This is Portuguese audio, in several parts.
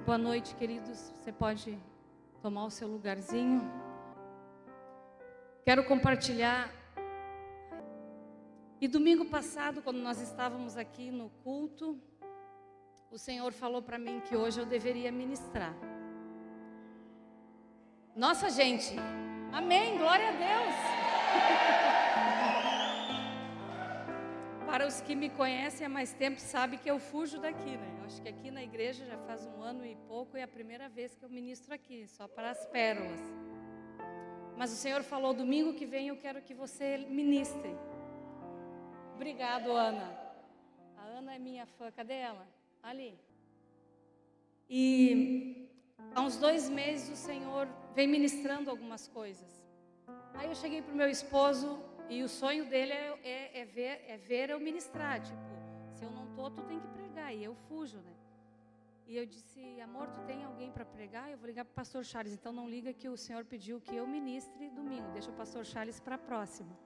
Boa noite, queridos. Você pode tomar o seu lugarzinho. Quero compartilhar. E domingo passado, quando nós estávamos aqui no culto, o Senhor falou para mim que hoje eu deveria ministrar. Nossa, gente, amém, glória a Deus. Para os que me conhecem há mais tempo, sabem que eu fujo daqui, né? Eu acho que aqui na igreja já faz 1 ano e pouco, e é a primeira vez que eu ministro aqui, só para as pérolas. Mas o Senhor falou, domingo que vem eu quero que você ministre. Obrigado, Ana. A Ana é minha fã, cadê ela? Ali. E há uns 2 meses o Senhor vem ministrando algumas coisas. Aí eu cheguei para o meu esposo e o sonho dele é ver eu ministrar. Tipo, se eu não estou, tu tem que pregar. E eu fujo, né? E eu disse, amor, tu tem alguém para pregar? Eu vou ligar para o pastor Charles. Então não liga que o Senhor pediu que eu ministre domingo. Deixa o pastor Charles para a próxima.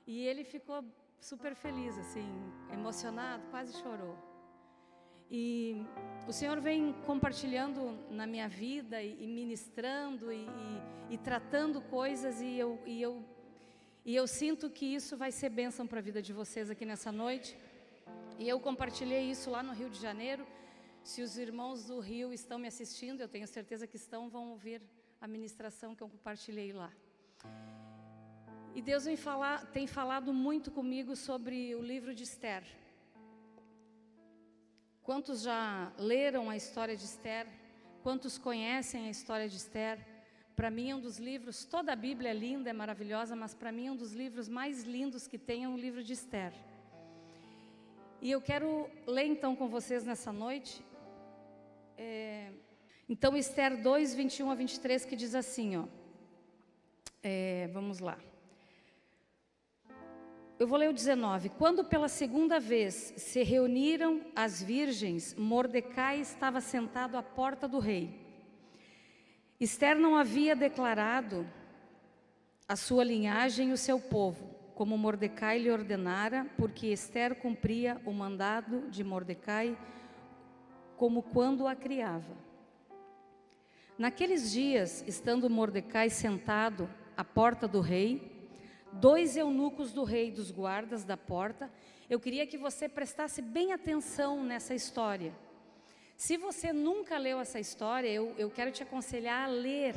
E ele ficou super feliz, assim, emocionado, quase chorou. E o Senhor vem compartilhando na minha vida e ministrando e tratando coisas e eu sinto que isso vai ser bênção para a vida de vocês aqui nessa noite. E eu compartilhei isso lá no Rio de Janeiro. Se os irmãos do Rio estão me assistindo, eu tenho certeza que estão, vão ouvir a ministração que eu compartilhei lá. E Deus tem falado muito comigo sobre o livro de Esther. Quantos já leram a história de Esther? Quantos conhecem a história de Esther? Para mim é um dos livros, toda a Bíblia é linda, é maravilhosa, mas para mim é um dos livros mais lindos que tem é o livro de Esther. E eu quero ler então com vocês nessa noite. Então Esther 2, 21 a 23, que diz assim, ó. Vamos lá. Eu vou ler o 19. Quando pela segunda vez se reuniram as virgens, Mordecai estava sentado à porta do rei. Esther não havia declarado a sua linhagem e o seu povo, como Mordecai lhe ordenara, porque Esther cumpria o mandado de Mordecai, como quando a criava. Naqueles dias, estando Mordecai sentado à porta do rei, 2 eunucos do rei, dos guardas da porta, eu queria que você prestasse bem atenção nessa história. Se você nunca leu essa história, eu quero te aconselhar a ler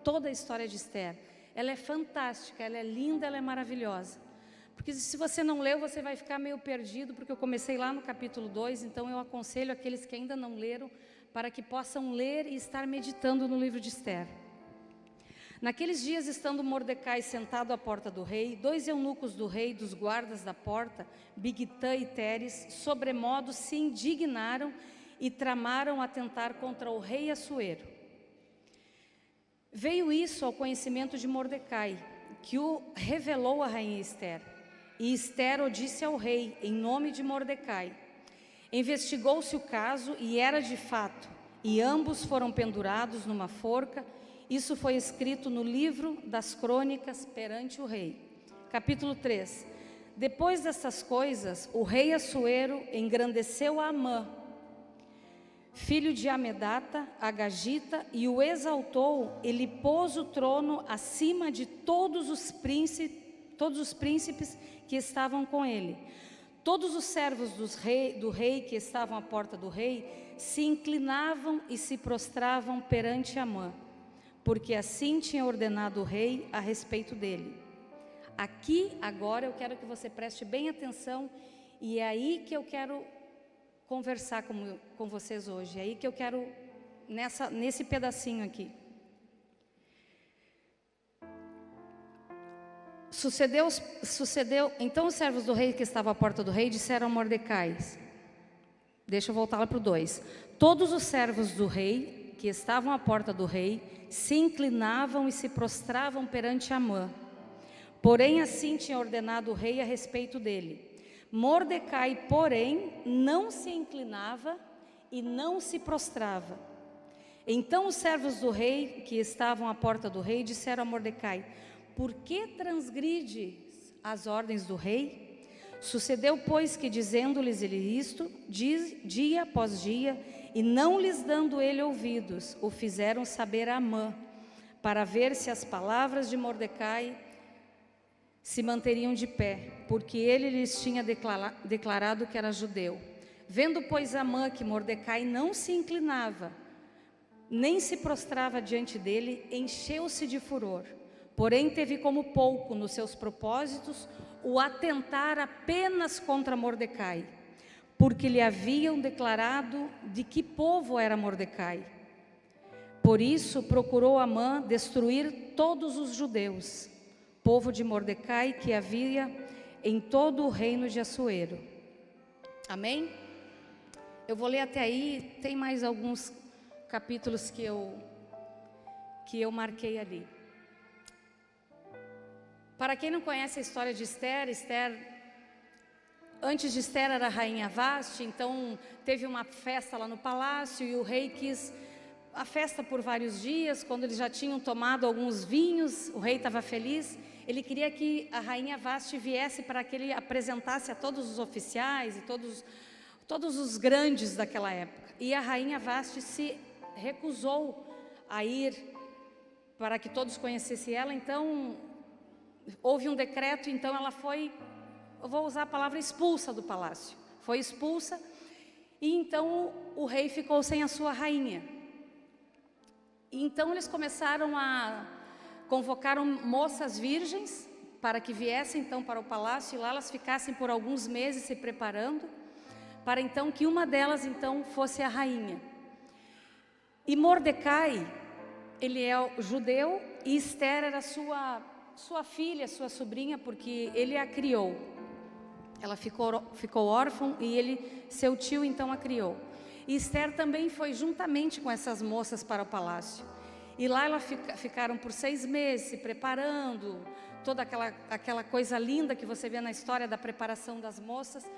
toda a história de Esther. Ela é fantástica, ela é linda, ela é maravilhosa. Porque se você não leu, você vai ficar meio perdido, porque eu comecei lá no capítulo 2, então eu aconselho aqueles que ainda não leram, para que possam ler e estar meditando no livro de Esther. Naqueles dias, estando Mordecai sentado à porta do rei, 2 eunucos do rei, dos guardas da porta, Bigtã e Teres, sobremodo se indignaram e tramaram atentar contra o rei Assuero. Veio isso ao conhecimento de Mordecai, que o revelou a rainha Esther. E Esther o disse ao rei, em nome de Mordecai. Investigou-se o caso e era de fato, e ambos foram pendurados numa forca. Isso foi escrito no livro das crônicas perante o rei. Capítulo 3. Depois dessas coisas, o rei Assuero engrandeceu a Amã, filho de Amedata, Agagita, e o exaltou, e lhe pôs o trono acima de todos os príncipes que estavam com ele. Todos os servos do rei que estavam à porta do rei se inclinavam e se prostravam perante Amã, porque assim tinha ordenado o rei a respeito dele. Aqui, agora, eu quero que você preste bem atenção, e é aí que eu quero conversar com vocês hoje. É aí que eu quero, nesse pedacinho aqui. Sucedeu, então os servos do rei que estavam à porta do rei disseram a Mordecai, deixa eu voltar lá para o 2. Todos os servos do rei que estavam à porta do rei se inclinavam e se prostravam perante Amã. Porém, assim tinha ordenado o rei a respeito dele. Mordecai, porém, não se inclinava e não se prostrava. Então os servos do rei que estavam à porta do rei disseram a Mordecai: por que transgrides as ordens do rei? Sucedeu, pois, que dizendo-lhes ele isto, dia após dia, e não lhes dando ele ouvidos, o fizeram saber a Amã, para ver se as palavras de Mordecai se manteriam de pé, porque ele lhes tinha declarado que era judeu. Vendo, pois, Amã que Mordecai não se inclinava, nem se prostrava diante dele, encheu-se de furor. Porém, teve como pouco nos seus propósitos o atentar apenas contra Mordecai, porque lhe haviam declarado de que povo era Mordecai. Por isso, procurou Amã destruir todos os judeus, povo de Mordecai que havia em todo o reino de Assuero. Amém? Eu vou ler até aí, tem mais alguns capítulos que eu marquei ali. Para quem não conhece a história de Esther, antes de Esther era a rainha Vaste, então teve uma festa lá no palácio e o rei quis a festa por vários dias. Quando eles já tinham tomado alguns vinhos, o rei estava feliz, ele queria que a rainha Vaste viesse para que ele apresentasse a todos os oficiais e todos os grandes daquela época. E a rainha Vaste se recusou a ir para que todos conhecessem ela, então houve um decreto, então ela foi, eu vou usar a palavra, expulsa do palácio. Foi expulsa e então o rei ficou sem a sua rainha. E então eles começaram a convocar moças virgens para que viessem então para o palácio e lá elas ficassem por alguns meses se preparando para então que uma delas então fosse a rainha. E Mordecai, ele é judeu e Esther era sua filha, sua sobrinha, porque ele a criou. Ela ficou órfã e seu tio então a criou. E Esther também foi juntamente com essas moças para o palácio. E lá elas ficaram por 6 meses se preparando, toda aquela coisa linda que você vê na história da preparação das moças.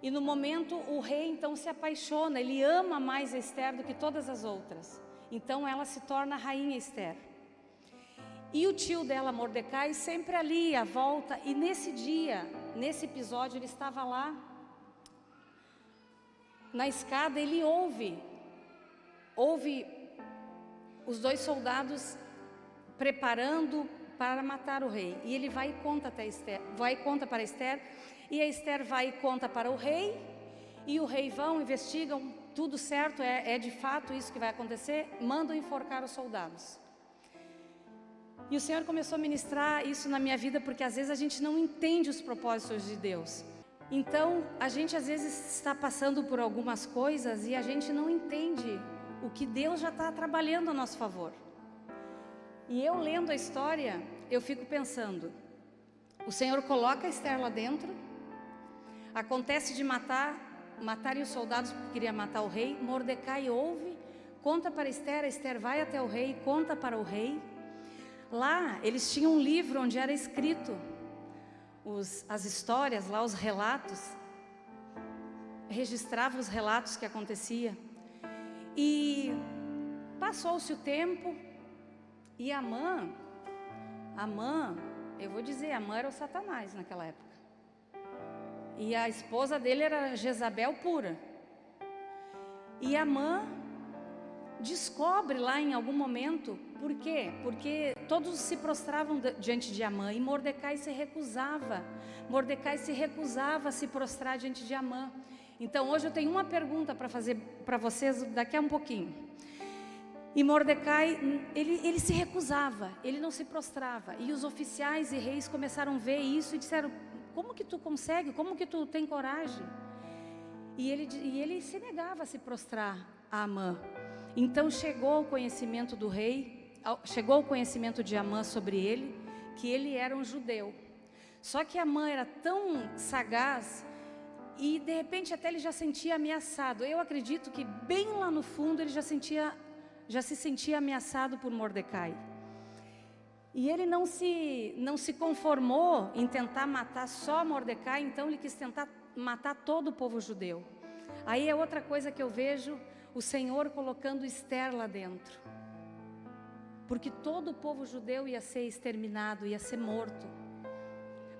E no momento o rei então se apaixona, ele ama mais a Esther do que todas as outras. Então ela se torna a rainha Esther. E o tio dela, Mordecai, sempre ali à volta, e nesse dia, nesse episódio, ele estava lá na escada, ele ouve os 2 soldados preparando para matar o rei. E ele vai e conta para Esther, e a Esther vai e conta para o rei, e o rei investigam, tudo certo, é de fato isso que vai acontecer, mandam enforcar os soldados. E o Senhor começou a ministrar isso na minha vida, porque às vezes a gente não entende os propósitos de Deus. Então, a gente às vezes está passando por algumas coisas e a gente não entende o que Deus já está trabalhando a nosso favor. E eu lendo a história, eu fico pensando, o Senhor coloca Esther lá dentro, acontece de matarem os soldados porque queria matar o rei, Mordecai ouve, conta para Esther, a Esther vai até o rei, conta para o rei. Lá, eles tinham um livro onde era escrito as histórias, lá os relatos, registrava os relatos que acontecia. E passou-se o tempo, e Amã, eu vou dizer, Amã era o Satanás naquela época. E a esposa dele era Jezabel pura. E Amã descobre lá em algum momento, por quê? Porque todos se prostravam diante de Amã e Mordecai se recusava a se prostrar diante de Amã. Então hoje eu tenho uma pergunta para fazer para vocês daqui a um pouquinho. E Mordecai, ele se recusava, ele não se prostrava. E os oficiais e reis começaram a ver isso e disseram, como que tu consegue, como que tu tem coragem? E ele se negava a se prostrar a Amã. Então chegou o conhecimento do rei, chegou o conhecimento de Amã sobre ele, que ele era um judeu. Só que Amã era tão sagaz e de repente até ele já sentia ameaçado. Eu acredito que bem lá no fundo ele já se sentia ameaçado por Mordecai. E ele não se conformou em tentar matar só Mordecai, então ele quis tentar matar todo o povo judeu. Aí é outra coisa que eu vejo, o Senhor colocando Esther lá dentro. Porque todo o povo judeu ia ser exterminado, ia ser morto.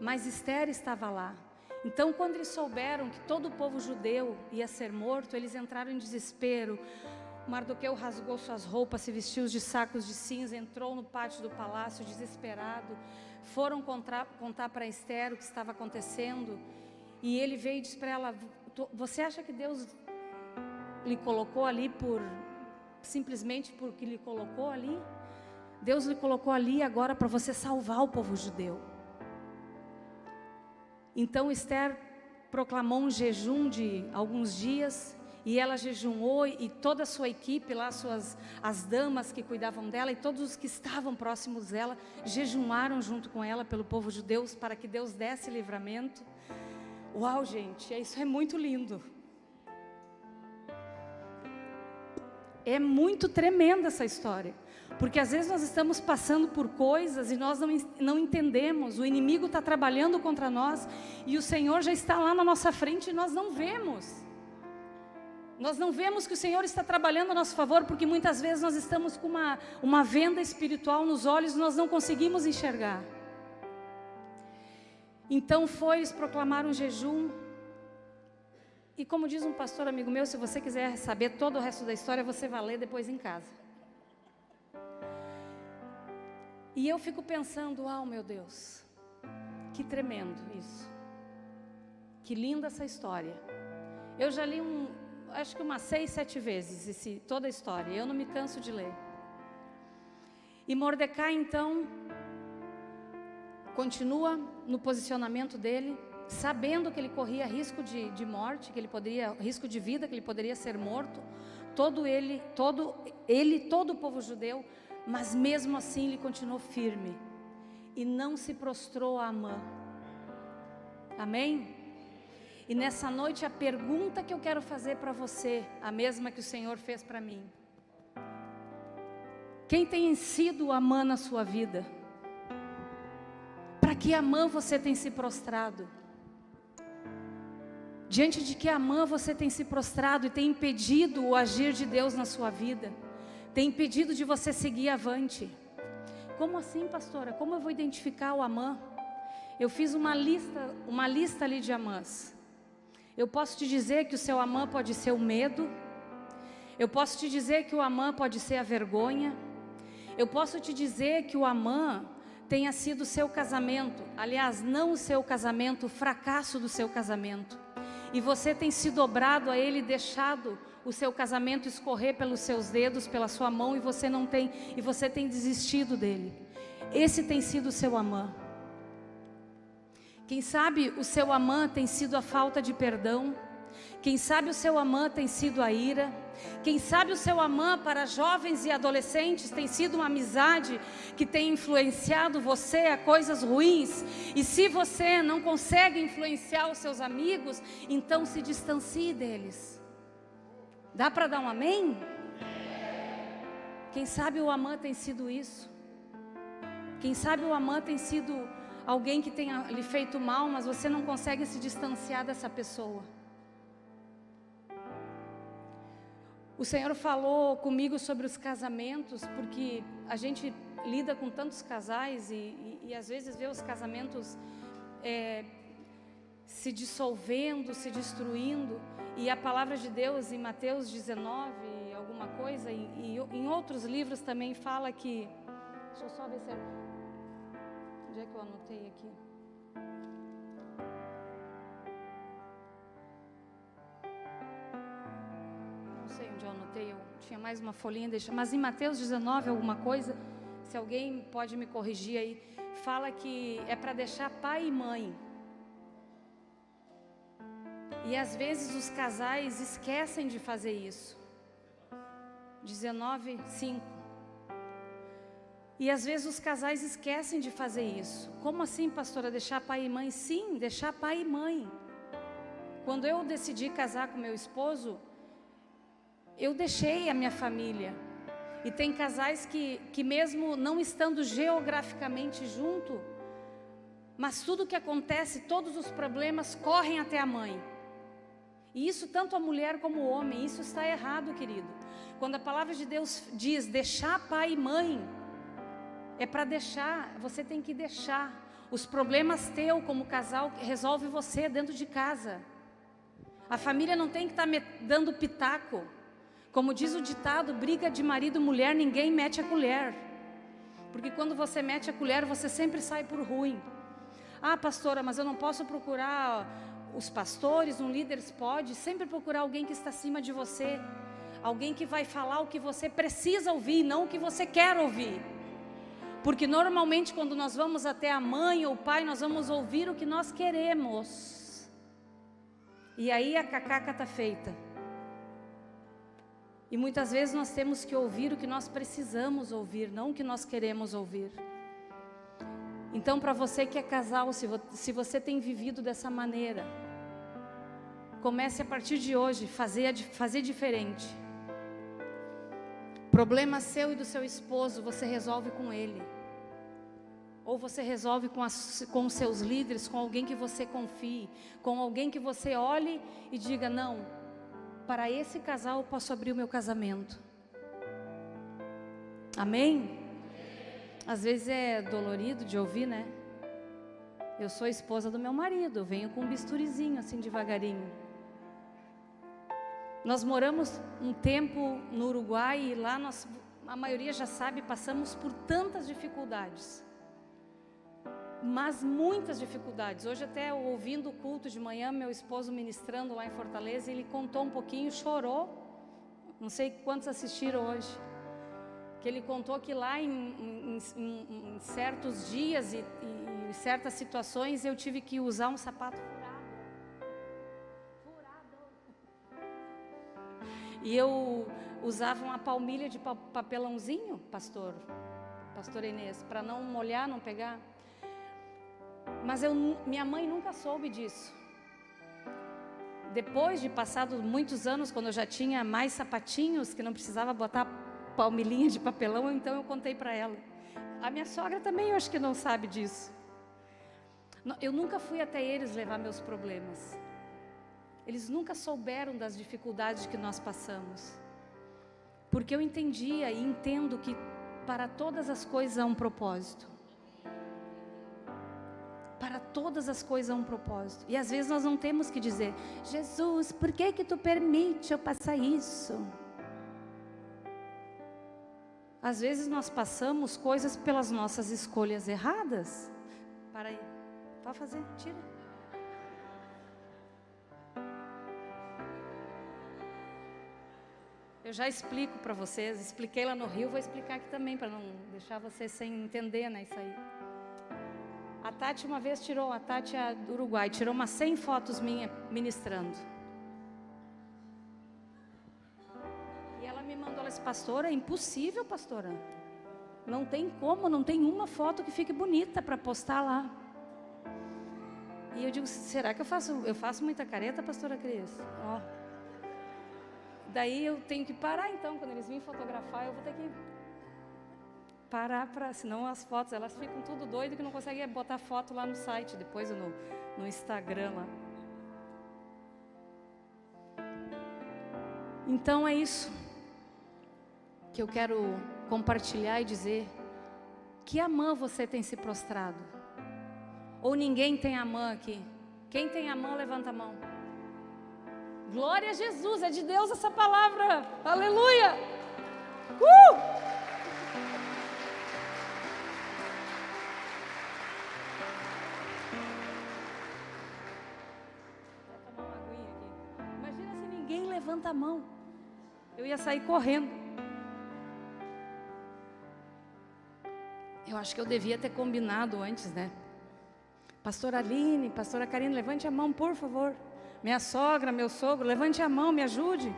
Mas Esther estava lá. Então, quando eles souberam que todo o povo judeu ia ser morto, eles entraram em desespero. Mardoqueu rasgou suas roupas, se vestiu de sacos de cinza, entrou no pátio do palácio desesperado. Foram contar para Esther o que estava acontecendo. E ele veio e disse para ela: você acha que Deus lhe colocou ali simplesmente porque lhe colocou ali? Deus lhe colocou ali agora para você salvar o povo judeu. Então Esther proclamou um jejum de alguns dias, e ela jejuou, e toda a sua equipe lá, as damas que cuidavam dela e todos os que estavam próximos dela, jejuaram junto com ela pelo povo judeu, para que Deus desse livramento. Uau, gente, isso é muito lindo. É muito tremenda essa história. Porque às vezes nós estamos passando por coisas e nós não entendemos. O inimigo está trabalhando contra nós e o Senhor já está lá na nossa frente e nós não vemos. Nós não vemos que o Senhor está trabalhando a nosso favor, porque muitas vezes nós estamos com uma venda espiritual nos olhos e nós não conseguimos enxergar. Então eles proclamaram um jejum. E como diz um pastor amigo meu, se você quiser saber todo o resto da história, você vai ler depois em casa. E eu fico pensando: meu Deus, que tremendo isso. Que linda essa história. Eu já li acho que umas 6, 7 vezes toda a história. Eu não me canso de ler. E Mordecai então continua no posicionamento dele, sabendo que ele corria risco de morte, risco de vida, que ele poderia ser morto. Todo o povo judeu. Mas mesmo assim ele continuou firme e não se prostrou a Amã. Amém? E nessa noite a pergunta que eu quero fazer para você, a mesma que o Senhor fez para mim: quem tem sido Amã na sua vida? Para que Amã você tem se prostrado? Diante de que Amã você tem se prostrado e tem impedido o agir de Deus na sua vida? Tem impedido de você seguir avante? Como assim, pastora? Como eu vou identificar o Amã? Eu fiz uma lista ali de Amãs. Eu posso te dizer que o seu Amã pode ser o medo. Eu posso te dizer que o Amã pode ser a vergonha. Eu posso te dizer que o Amã tenha sido o seu casamento. Aliás, não o seu casamento, o fracasso do seu casamento. E você tem se dobrado a ele, deixado o seu casamento escorrer pelos seus dedos, pela sua mão, e você tem desistido dele. Esse tem sido o seu Amã. Quem sabe o seu Amã tem sido a falta de perdão. Quem sabe o seu Amã tem sido a ira. Quem sabe o seu Amã para jovens e adolescentes tem sido uma amizade que tem influenciado você a coisas ruins. E se você não consegue influenciar os seus amigos, então se distancie deles. Dá para dar um amém? Quem sabe o Amã tem sido isso. Quem sabe o Amã tem sido alguém que tenha lhe feito mal, mas você não consegue se distanciar dessa pessoa. O Senhor falou comigo sobre os casamentos, porque a gente lida com tantos casais e às vezes vê os casamentos se dissolvendo, se destruindo. E a palavra de Deus em Mateus 19, alguma coisa, e em outros livros também fala que... Deixa eu só ver se... Onde é que eu anotei aqui? Não sei onde eu anotei, eu tinha mais uma folhinha, mas em Mateus 19, alguma coisa, se alguém pode me corrigir aí, fala que é para deixar pai e mãe. E às vezes os casais esquecem de fazer isso. 19:5. E às vezes os casais esquecem de fazer isso. Como assim, pastora, deixar pai e mãe? Sim, deixar pai e mãe. Quando eu decidi casar com meu esposo, eu deixei a minha família. E tem casais que mesmo não estando geograficamente junto, mas tudo que acontece, todos os problemas correm até a mãe. E isso tanto a mulher como o homem, isso está errado, querido. Quando a palavra de Deus diz deixar pai e mãe, é para deixar, você tem que deixar. Os problemas teu como casal resolve você dentro de casa. A família não tem que estar dando pitaco. Como diz o ditado, briga de marido e mulher, ninguém mete a colher. Porque quando você mete a colher, você sempre sai por ruim. Ah, pastora, mas eu não posso procurar os pastores, um líder pode. Sempre procurar alguém que está acima de você. Alguém que vai falar o que você precisa ouvir, não o que você quer ouvir. Porque normalmente quando nós vamos até a mãe ou o pai, nós vamos ouvir o que nós queremos. E aí a cacaca está feita. E muitas vezes nós temos que ouvir o que nós precisamos ouvir, não o que nós queremos ouvir. Então, para você que é casal, se você tem vivido dessa maneira, comece a partir de hoje fazer diferente. Problema seu e do seu esposo, você resolve com ele. Ou você resolve com os seus líderes, com alguém que você confie, com alguém que você olhe e diga, não, para esse casal eu posso abrir o meu casamento. Amém? Às vezes é dolorido de ouvir, né? Eu sou esposa do meu marido, eu venho com um bisturizinho assim devagarinho. Nós moramos um tempo no Uruguai e lá a maioria já sabe, passamos por tantas dificuldades. Mas muitas dificuldades. Hoje até ouvindo o culto de manhã, meu esposo ministrando lá em Fortaleza, ele contou um pouquinho, chorou. Não sei quantos assistiram hoje. Que ele contou que lá em certos dias e certas situações eu tive que usar um sapato e eu usava uma palmilha de papelãozinho, pastor Inês, para não molhar, não pegar. Mas minha mãe nunca soube disso. Depois de passado muitos anos, quando eu já tinha mais sapatinhos, que não precisava botar palmilhinha de papelão, então eu contei para ela. A minha sogra também eu acho que não sabe disso. Eu nunca fui até eles levar meus problemas. Eles nunca souberam das dificuldades que nós passamos. Porque eu entendia e entendo que para todas as coisas há um propósito. Para todas as coisas há um propósito. E às vezes nós não temos que dizer, Jesus, por que tu permite eu passar isso? Às vezes nós passamos coisas pelas nossas escolhas erradas. Para aí, pode fazer, tira. Eu já explico para vocês, expliquei lá no Rio, vou explicar aqui também, para não deixar vocês sem entender, né, isso aí. A Tati uma vez tirou, a Tati é do Uruguai, tirou umas 100 fotos minhas ministrando. E ela me mandou, ela disse, pastora, é impossível, pastora. Não tem como, não tem uma foto que fique bonita para postar lá. E eu digo, será que eu faço muita careta, pastora Cris? Ó. Daí eu tenho que parar então, quando eles virem fotografar, eu vou ter que parar, senão as fotos, elas ficam tudo doido que não conseguem botar foto lá no site, depois no Instagram lá. Então é isso que eu quero compartilhar e dizer. Que amã você tem se prostrado? Ou ninguém tem amã aqui? Quem tem amã, levanta a mão. Glória a Jesus, é de Deus essa palavra. Aleluia! Vou tomar uma aguinha aqui. Imagina se ninguém levanta a mão. Eu ia sair correndo. Eu acho que eu devia ter combinado antes, né? Pastora Aline, pastora Karine, levante a mão, por favor. Minha sogra, meu sogro, levante a mão, me ajude.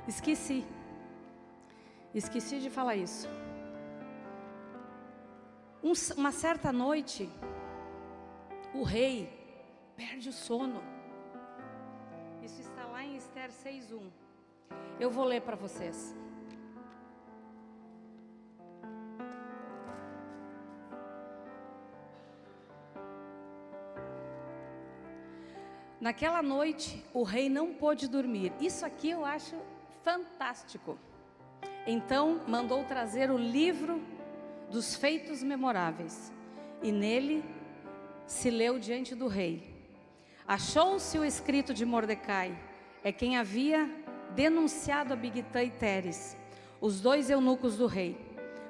Esqueci de falar isso. Uma certa noite, o rei perde o sono. Isso está lá em Esther 6:1. Eu vou ler para vocês. Naquela noite, o rei não pôde dormir. Isso aqui eu acho fantástico. Então, mandou trazer o livro dos feitos memoráveis. E nele se leu diante do rei. Achou-se o escrito de Mordecai, é quem havia denunciado a Bigtã e Teres, os 2 eunucos do rei,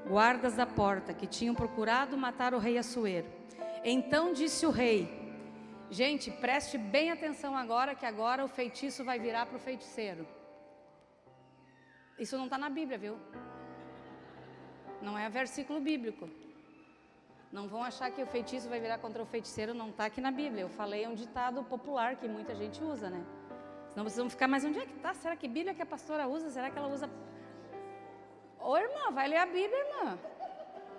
guardas da porta, que tinham procurado matar o rei Assuero. Então disse o rei, gente, preste bem atenção agora, que agora o feitiço vai virar para o feiticeiro. Isso não está na Bíblia, viu? Não é versículo bíblico. Não vão achar que o feitiço vai virar contra o feiticeiro, não está aqui na Bíblia. Eu falei, é um ditado popular que muita gente usa, né? Senão vocês vão ficar, mas onde é que está? Será que Bíblia que a pastora usa? Será que ela usa... Ô irmã, vai ler a Bíblia, irmã.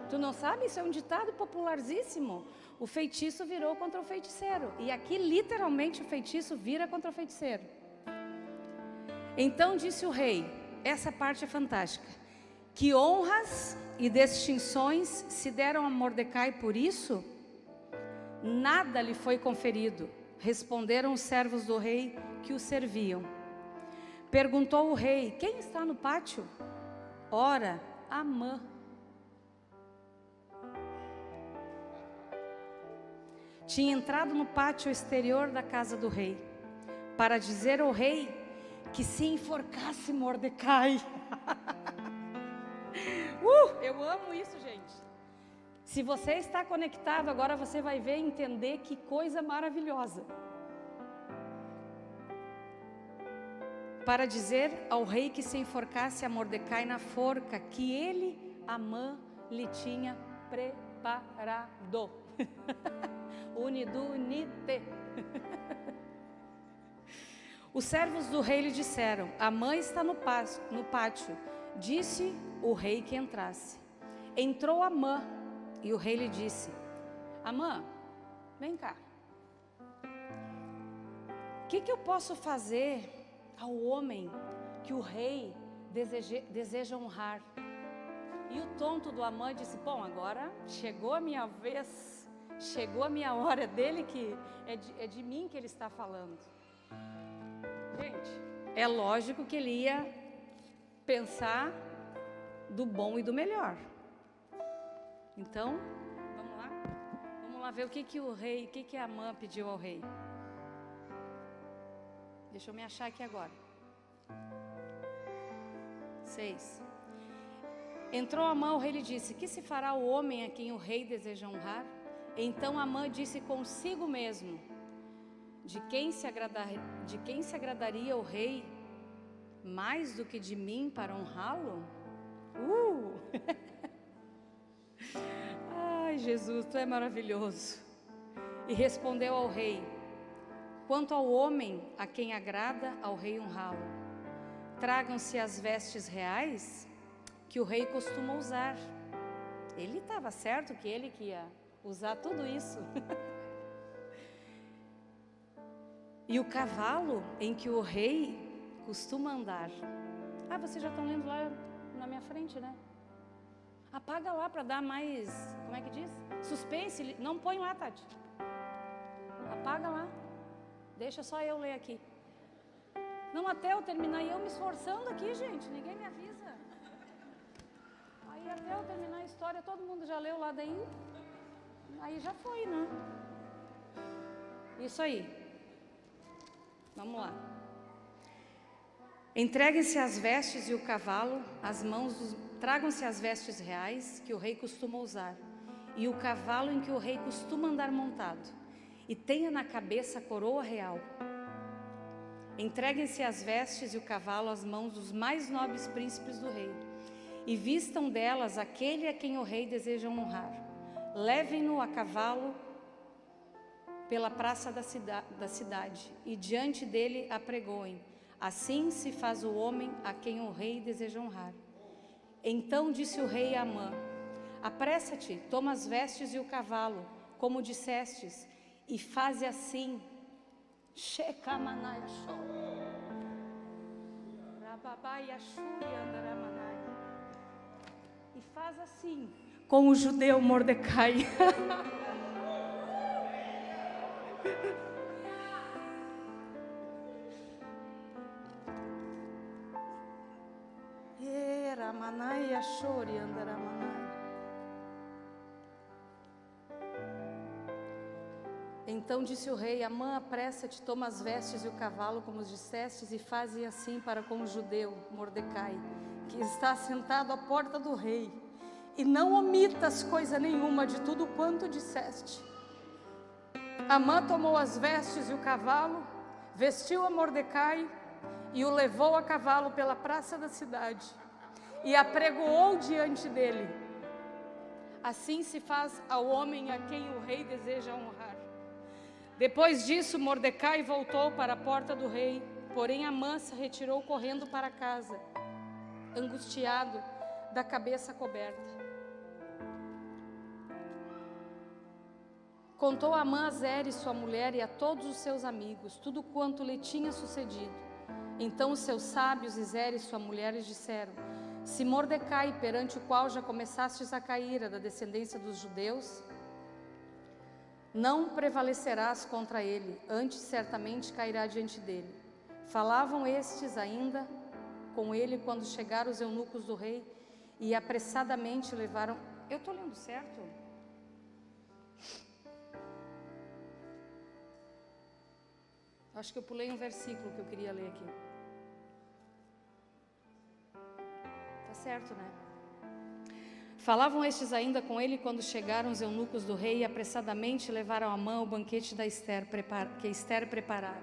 Tu não sabe? Isso é um ditado popularzíssimo. O feitiço virou contra o feiticeiro. E aqui, literalmente, o feitiço vira contra o feiticeiro. Então disse o rei, essa parte é fantástica, que honras e distinções se deram a Mordecai por isso? Nada lhe foi conferido, responderam os servos do rei que o serviam. Perguntou o rei, quem está no pátio? Ora, Amã. Tinha entrado no pátio exterior da casa do rei, para dizer ao rei que se enforcasse Mordecai. Eu amo isso, gente. Se você está conectado, agora você vai ver e entender que coisa maravilhosa. Para dizer ao rei que se enforcasse a Mordecai na forca que ele, Amã, lhe tinha preparado. Unidunite. Os servos do rei lhe disseram, Amã está no pátio. Disse o rei que entrasse. Entrou Amã e o rei lhe disse, Amã, vem cá. O que eu posso fazer ao homem que o rei deseja honrar? E o tonto do Amã disse, bom, agora chegou a minha vez, chegou a minha hora, dele que é de mim que ele está falando. Gente, é lógico que ele ia pensar do bom e do melhor. Então, vamos lá ver o que o rei, o que Amã pediu ao rei. Deixa eu me achar aqui agora. 6. Entrou Amã, o rei lhe disse, que se fará o homem a quem o rei deseja honrar? Então Amã disse consigo mesmo, de quem se agradaria o rei mais do que de mim para honrá-lo? Ai, Jesus, tu é maravilhoso. E respondeu ao rei, quanto ao homem a quem agrada ao rei honrá-lo, tragam-se as vestes reais que o rei costuma usar. Ele estava certo que ele que ia usar tudo isso. E o cavalo em que o rei costuma andar. Ah, vocês já estão lendo lá na minha frente, né? Apaga lá para dar mais, como é que diz? Suspense, não põe lá, Tati. Apaga lá. Deixa só eu ler aqui. Não, até eu terminar, e eu me esforçando aqui, gente, ninguém me avisa. Aí até eu terminar a história, todo mundo já leu lá daí. Aí já foi, né? Isso aí. Vamos lá. Entreguem-se as vestes e o cavalo, tragam-se as vestes reais que o rei costuma usar, e o cavalo em que o rei costuma andar montado, e tenha na cabeça a coroa real. Entreguem-se as vestes e o cavalo às mãos dos mais nobres príncipes do rei, e vistam delas aquele a quem o rei deseja honrar. Levem-no a cavalo pela praça da cidade, e diante dele apregoem. Assim se faz o homem a quem o rei deseja honrar. Então disse o rei a Amã, apressa-te, toma as vestes e o cavalo, como dissestes, e faze assim. E faz assim com o judeu Mordecai. Ramanai Ashori Andaramanai. Então disse o rei: Amã, apressa-te, toma as vestes e o cavalo, como os dissestes, e faze assim para com o judeu Mordecai, que está sentado à porta do rei, e não omitas coisa nenhuma de tudo quanto disseste. Amã tomou as vestes e o cavalo, vestiu a Mordecai e o levou a cavalo pela praça da cidade e apregoou diante dele. Assim se faz ao homem a quem o rei deseja honrar. Depois disso, Mordecai voltou para a porta do rei, porém Amã se retirou correndo para casa, angustiado, da cabeça coberta. Contou Amã a Zeres, sua mulher, e a todos os seus amigos, tudo quanto lhe tinha sucedido. Então os seus sábios e Zeres, sua mulher, lhes disseram: se Mordecai, perante o qual já começastes a cair, é da descendência dos judeus, não prevalecerás contra ele, antes certamente cairá diante dele. Falavam estes ainda com ele quando chegaram os eunucos do rei e apressadamente levaram... Eu estou lendo certo? Acho que eu pulei um versículo que eu queria ler aqui. Tá certo, né? Falavam estes ainda com ele quando chegaram os eunucos do rei e apressadamente levaram à mão o banquete da Ester, que Ester preparara.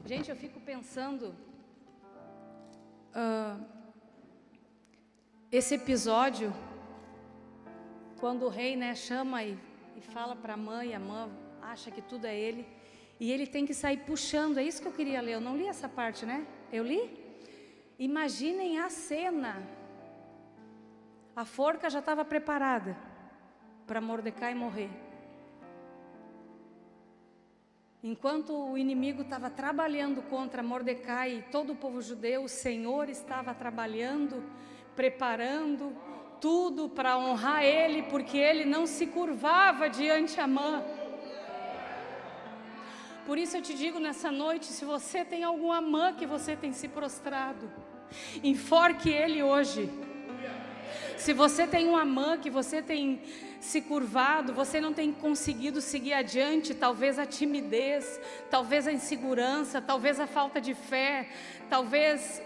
Gente, eu fico pensando, esse episódio, quando o rei, né, chama e fala para a mãe, e a mãe acha que tudo é ele, e ele tem que sair puxando. É isso que eu queria ler, eu não li essa parte, né? Eu li? Imaginem a cena. A forca já estava preparada para Mordecai morrer. Enquanto o inimigo estava trabalhando contra Mordecai e todo o povo judeu, o Senhor estava trabalhando, preparando tudo para honrar ele, porque ele não se curvava diante Amã. Por isso eu te digo nessa noite, se você tem algum Amã que você tem se prostrado, enforque ele hoje. Se você tem um Amã que você tem se curvado, você não tem conseguido seguir adiante, talvez a timidez, talvez a insegurança, talvez a falta de fé, talvez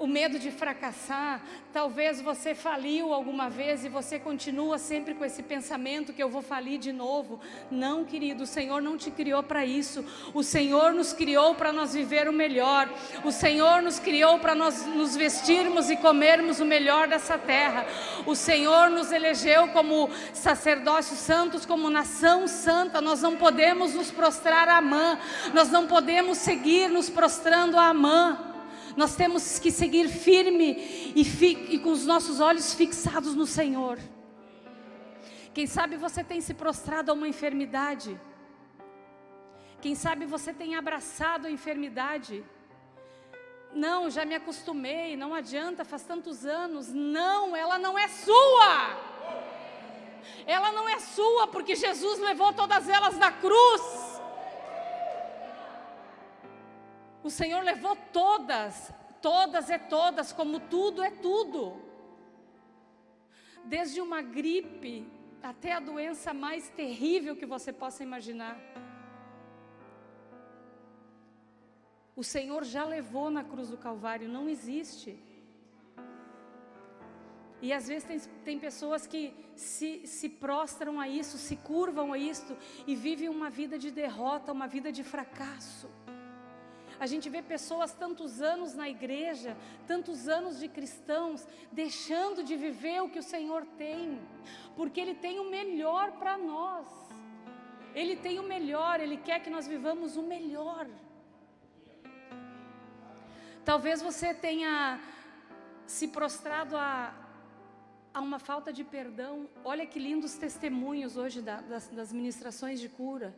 o medo de fracassar, talvez você faliu alguma vez e você continua sempre com esse pensamento que eu vou falir de novo. Não, querido, o Senhor não te criou para isso. O Senhor nos criou para nós viver o melhor. O Senhor nos criou para nós nos vestirmos e comermos o melhor dessa terra. O Senhor nos elegeu como sacerdócios santos, como nação santa. Nós não podemos nos prostrar a Amã. Nós não podemos seguir nos prostrando a Amã. Nós temos que seguir firme e com os nossos olhos fixados no Senhor. Quem sabe você tem se prostrado a uma enfermidade. Quem sabe você tem abraçado a enfermidade. Não, já me acostumei, não adianta, faz tantos anos. Não, ela não é sua. Ela não é sua, porque Jesus levou todas elas na cruz. O Senhor levou todas, todas é todas, como tudo é tudo. Desde uma gripe até a doença mais terrível que você possa imaginar. O Senhor já levou na cruz do Calvário, não existe. E às vezes tem pessoas que se prostram a isso, se curvam a isso e vivem uma vida de derrota, uma vida de fracasso. A gente vê pessoas tantos anos na igreja, tantos anos de cristãos, deixando de viver o que o Senhor tem, porque Ele tem o melhor para nós. Ele tem o melhor, Ele quer que nós vivamos o melhor. Talvez você tenha se prostrado a uma falta de perdão. Olha que lindos testemunhos hoje das ministrações de cura.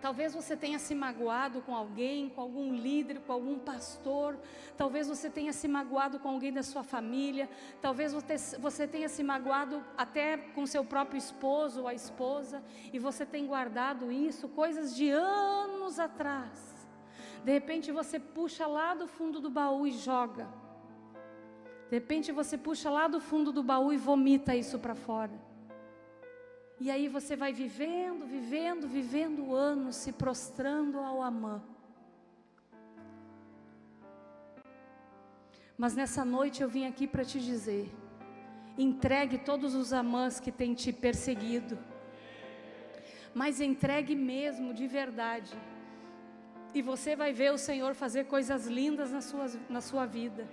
Talvez você tenha se magoado com alguém, com algum líder, com algum pastor. Talvez você tenha se magoado com alguém da sua família. Talvez você tenha se magoado até com seu próprio esposo ou a esposa. E você tem guardado isso, coisas de anos atrás. De repente você puxa lá do fundo do baú e joga. De repente você puxa lá do fundo do baú e vomita isso para fora. E aí você vai vivendo anos, se prostrando ao Amã. Mas nessa noite eu vim aqui para te dizer: entregue todos os Amãs que têm te perseguido, mas entregue mesmo, de verdade. E você vai ver o Senhor fazer coisas lindas na sua vida.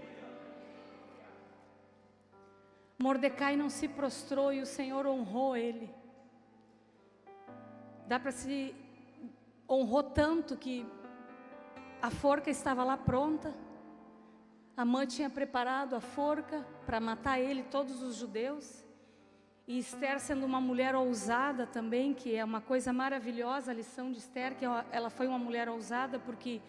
Mordecai não se prostrou e o Senhor honrou ele. Honrou tanto que a forca estava lá pronta. Amã tinha preparado a forca para matar ele, todos os judeus. E Esther, sendo uma mulher ousada também, que é uma coisa maravilhosa, a lição de Esther, que ela foi uma mulher ousada porque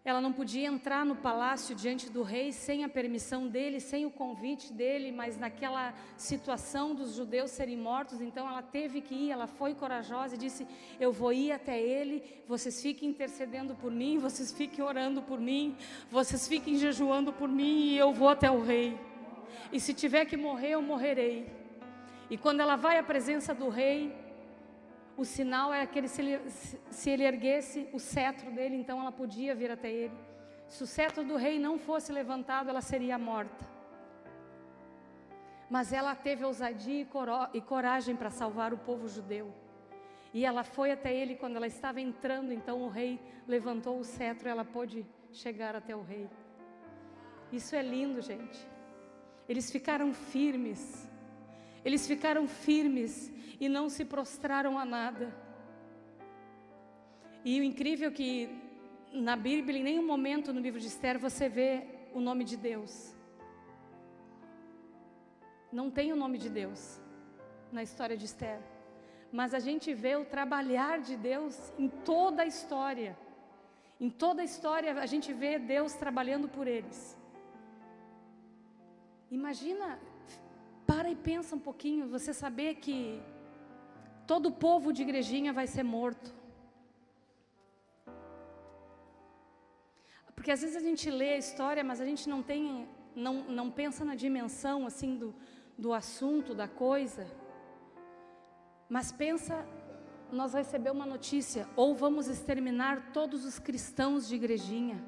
ela não podia entrar no palácio diante do rei sem a permissão dele, sem o convite dele, mas naquela situação dos judeus serem mortos, então ela teve que ir, ela foi corajosa e disse: eu vou ir até ele, vocês fiquem intercedendo por mim, vocês fiquem orando por mim, vocês fiquem jejuando por mim e eu vou até o rei. E se tiver que morrer, eu morrerei. E quando ela vai à presença do rei, o sinal era que se ele erguesse o cetro dele, então ela podia vir até ele. Se o cetro do rei não fosse levantado, ela seria morta. Mas ela teve ousadia e coragem para salvar o povo judeu. E ela foi até ele, quando ela estava entrando, então o rei levantou o cetro e ela pôde chegar até o rei. Isso é lindo, gente. Eles ficaram firmes. Eles ficaram firmes e não se prostraram a nada. E o incrível é que na Bíblia, em nenhum momento no livro de Esther, você vê o nome de Deus. Não tem o nome de Deus na história de Esther. Mas a gente vê o trabalhar de Deus em toda a história. Em toda a história a gente vê Deus trabalhando por eles. Imagina, para e pensa um pouquinho, você saber que todo o povo de Igrejinha vai ser morto. Porque às vezes a gente lê a história, mas a gente não pensa na dimensão assim do assunto, da coisa. Mas pensa, nós recebemos uma notícia: ou vamos exterminar todos os cristãos de Igrejinha,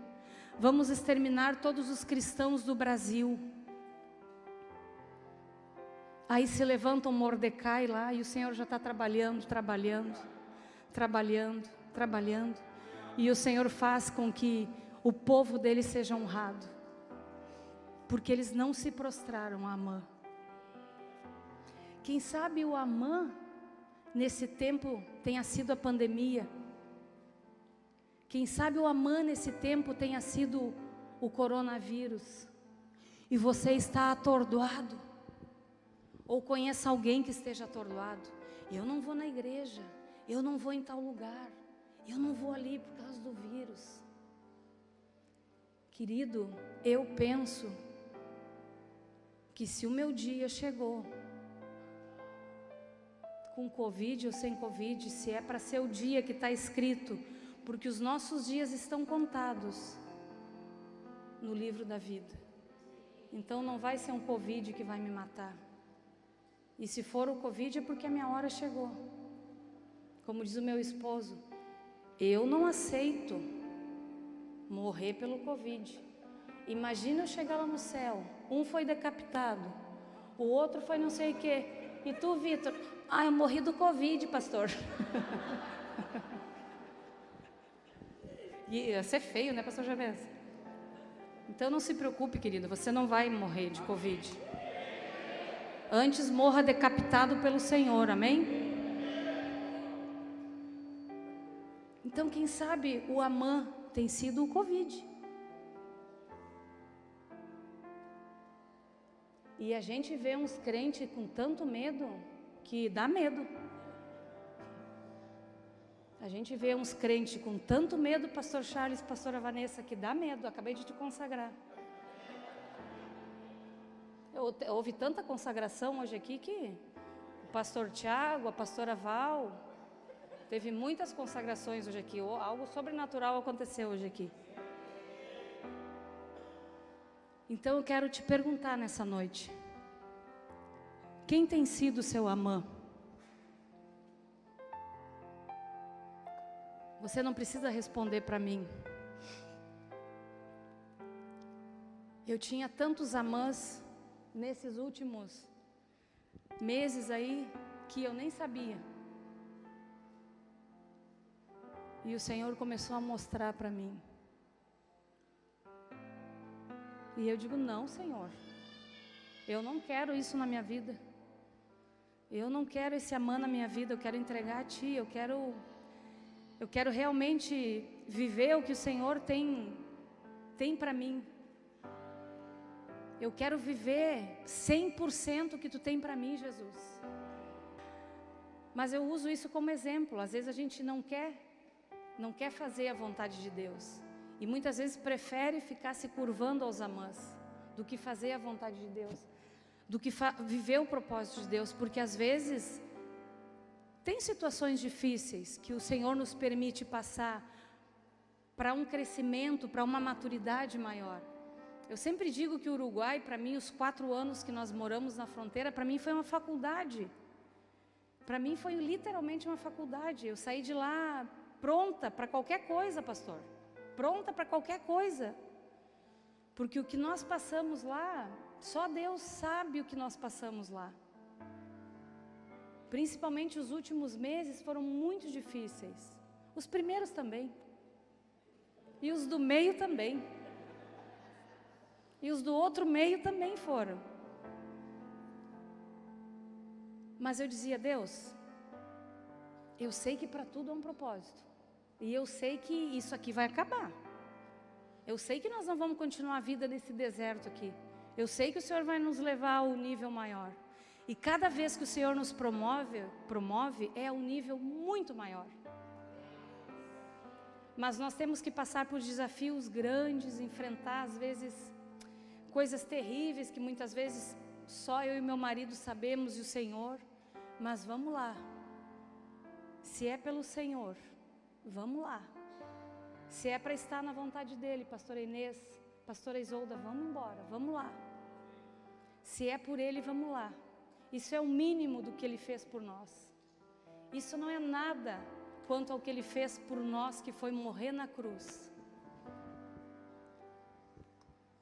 vamos exterminar todos os cristãos do Brasil. Aí se levanta um Mordecai lá e o Senhor já está trabalhando. E o Senhor faz com que o povo dele seja honrado, porque eles não se prostraram a Amã. Quem sabe o Amã, nesse tempo, tenha sido a pandemia. Quem sabe o Amã, nesse tempo, tenha sido o coronavírus. E você está atordoado. Ou conheça alguém que esteja atordoado. Eu não vou na igreja, eu não vou em tal lugar, eu não vou ali por causa do vírus. Querido, eu penso que se o meu dia chegou, com Covid ou sem Covid, se é para ser o dia que está escrito, porque os nossos dias estão contados no livro da vida. Então não vai ser um Covid que vai me matar. E se for o Covid é porque a minha hora chegou. Como diz o meu esposo, eu não aceito morrer pelo Covid. Imagina eu chegar lá no céu, um foi decapitado, o outro foi não sei o quê. E tu, Vitor? Eu morri do Covid, pastor. Ia ser feio, né, pastor Javés? Então não se preocupe, querido, você não vai morrer de Covid. Antes morra decapitado pelo Senhor, amém? Então quem sabe o Amã tem sido o Covid. E a gente vê uns crentes com tanto medo que dá medo. A gente vê uns crentes com tanto medo, pastor Charles, pastora Vanessa, que dá medo. Acabei de te consagrar. Houve tanta consagração hoje aqui que o pastor Tiago, a pastora Val, teve muitas consagrações hoje aqui. Algo sobrenatural aconteceu hoje aqui. Então eu quero te perguntar nessa noite: quem tem sido o seu Amã? Você não precisa responder para mim. Eu tinha tantos Amãs nesses últimos meses aí que eu nem sabia. E o Senhor começou a mostrar para mim. E eu digo, não, Senhor, eu não quero isso na minha vida. Eu não quero esse Amã na minha vida, eu quero entregar a Ti, eu quero realmente viver o que o Senhor tem para mim. Eu quero viver 100% o que Tu tem para mim, Jesus. Mas eu uso isso como exemplo. Às vezes a gente não quer fazer a vontade de Deus. E muitas vezes prefere ficar se curvando aos Amãs do que fazer a vontade de Deus, do que viver o propósito de Deus. Porque às vezes tem situações difíceis que o Senhor nos permite passar para um crescimento, para uma maturidade maior. Eu sempre digo que o Uruguai, para mim, os 4 anos que nós moramos na fronteira, para mim foi uma faculdade. Para mim foi literalmente uma faculdade. Eu saí de lá pronta para qualquer coisa, pastor. Pronta para qualquer coisa. Porque o que nós passamos lá, só Deus sabe o que nós passamos lá. Principalmente os últimos meses foram muito difíceis. Os primeiros também. E os do meio também. E os do outro meio também foram. Mas eu dizia, Deus, eu sei que para tudo há um propósito. E eu sei que isso aqui vai acabar. Eu sei que nós não vamos continuar a vida nesse deserto aqui. Eu sei que o Senhor vai nos levar ao nível maior. E cada vez que o Senhor nos promove é um nível muito maior. Mas nós temos que passar por desafios grandes, enfrentar às vezes coisas terríveis que muitas vezes só eu e meu marido sabemos e o Senhor. Mas vamos lá. Se é pelo Senhor, vamos lá. Se é para estar na vontade dEle, pastora Inês, pastora Isolda, vamos embora, vamos lá. Se é por Ele, vamos lá. Isso é o mínimo do que Ele fez por nós. Isso não é nada quanto ao que Ele fez por nós, que foi morrer na cruz.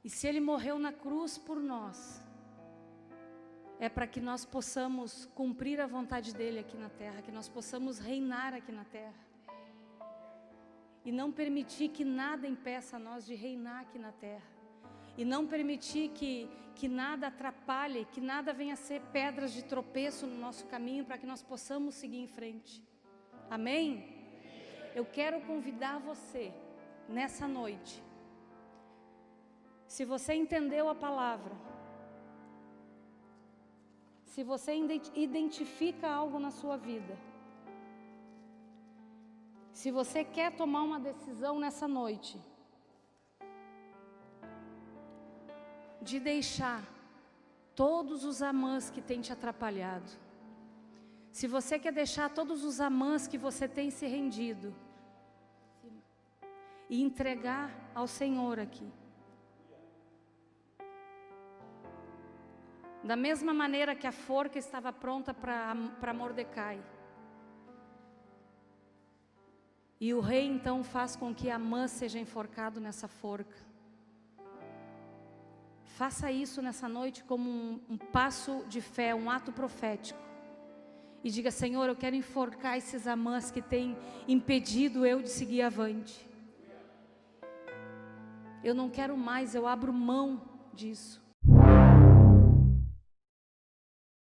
E se Ele morreu na cruz por nós, é para que nós possamos cumprir a vontade dEle aqui na terra, que nós possamos reinar aqui na terra. E não permitir que nada impeça nós de reinar aqui na terra. E não permitir que nada atrapalhe, que nada venha a ser pedras de tropeço no nosso caminho, para que nós possamos seguir em frente. Amém? Eu quero convidar você, nessa noite, se você entendeu a palavra, se você identifica algo na sua vida, se você quer tomar uma decisão nessa noite, de deixar todos os Amãs que têm te atrapalhado, se você quer deixar todos os Amãs que você tem se rendido, e entregar ao Senhor aqui, da mesma maneira que a forca estava pronta para Mordecai. E o rei então faz com que Amã seja enforcado nessa forca. Faça isso nessa noite como um passo de fé, um ato profético. E diga, Senhor, eu quero enforcar esses Amãs que têm impedido eu de seguir avante. Eu não quero mais, eu abro mão disso.